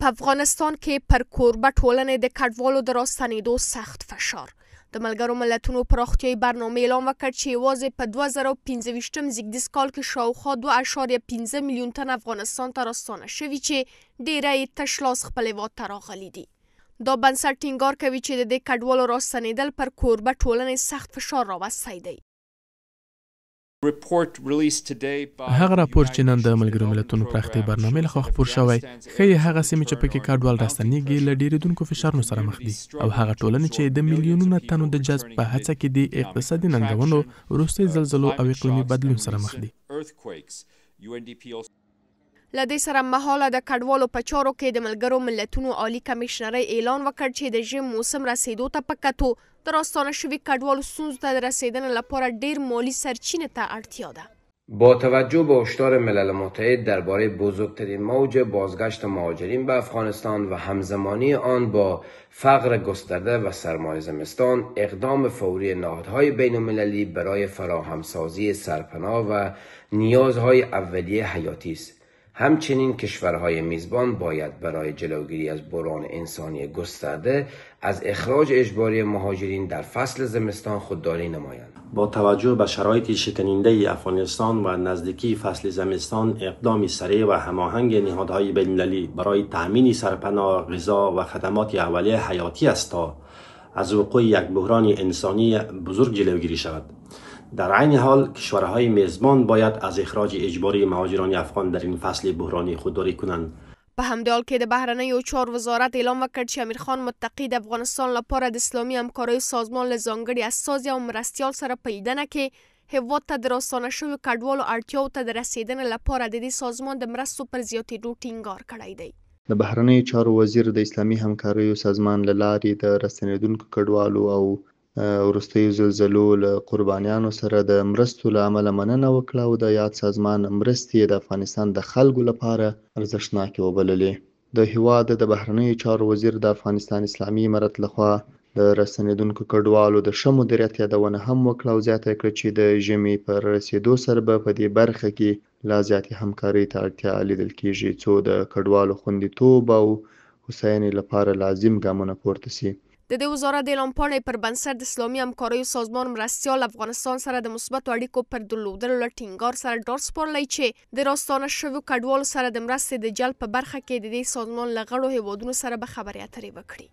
په افغانستان کې پر کوربه ټولنې د کډوالو د راستنېدو سخت فشار. د ملګرو ملتونو پراختیایي برنامه اعلان وکړ چې یوازې په 2015 زیږدیز کال کې شاوخوا 2.15 میلیون تن افغانستان ته راستانه شوي چې ډیری یې تش لاس خپل هېواد ته راغلي دي. دا بنسټ ټینګار کوي چې د دې کډوالو راستنېدل پر کوربه ټولنې سخت فشار راوستی دی. هغه راپور چې نن د ملګرو ملتونو پراختیایي برنامې لخوا خپور شوی ښیي هغه سیمې چې پکې کډوال راستنېږي له ډېرېدونکو فشارونو سره مخ دي او هغه ټولنې چې د میلیونونو تنو د جذب په هڅه کې د اقتصادي ننګونو، وروستي زلزلو او اقلیمي بدلون سره مخ دي. له دې سره مهاله د کډوالو په چارو کې د ملګرو ملتونو عالی کمیشنرۍ اعلان وکړ چې د ژمي موسم رسیدو ته په کتو د راستانه شوي کډوالو ستونزو ته د رسیدنې لپاره ډېر مالی سرچینې ته اړتیا ده. با توجه به هشدار ملل متحد درباره بزرگترین موج بازگشت مهاجرین به افغانستان و همزمانی آن با فقر گسترده و سرمای زمستان، اقدام فوری نهادهای بین المللی برای فراهمسازی سرپناه و نیازهای اولیه حیاتی است. همچنین کشورهای میزبان باید برای جلوگیری از بحران انسانی گسترده از اخراج اجباری مهاجرین در فصل زمستان خودداری نمایند. با توجه به شرایط شکننده افغانستان و نزدیکی فصل زمستان، اقدام سریع و هماهنگ نهادهای بین‌المللی برای تأمین سرپناه، غذا و خدمات اولیه حیاتی است تا از وقوع یک بحران انسانی بزرگ جلوگیری شود. در عین حال کشورهای میزبان باید از اخراج اجباری مهاجران افغان در این فصل بحرانی خودداری کنند. په همدې حال کې د بهرنیو چارو وزارت اعلان وکړ چې امیر خان متقي د افغانستان لپاره د اسلامي همکاریو سازمان له ځانګړي استازي او مرستیال سره په لیدنه کې هېواد ته د راستانه شویو کډوالو اړتیاوو ته د رسیدنې لپاره د دې سازمان د مرستو پر زیاتېدو ټینګار کړی دی. د بهرنیو چارو وزیر د اسلامي همکاریو سازمان له لارې د راستنېدونکو کډوالو او وروستیو زلزلو له قربانیانو سره د مرستو له امله مننه وکړه او د یاد سازمان مرستې د افغانستان د خلکو لپاره ارزښتناکې وبللې. د هېواد د بهرنیو چارو وزیر د افغانستان اسلامي امارت لخوا د راستنېدونکو کډوالو د ښه مدیریت یادونه هم وکړه او زیاته کړه چې د ژمي پر رسېدو سره به په دې برخه کې لا زیاتې همکارۍ ته اړتیا لیدل کېږي څو د کډوالو خوندیتوب او هوساینې لپاره لازم ګامونه پورته سي. د دې وزارت د اعلان پاڼې پر بنسټ د اسلامي همکاریو سازمان مرستیال افغانستان سره د مثبتو اړیکو پر درلودلو له ټینګار سره ډاډ سپارلی چې د راستانه شویو کډوالو سره د مرستې د جلب په برخه کې د دې سازمان له غړو هېوادونو سره به خبرې اترې وکړي.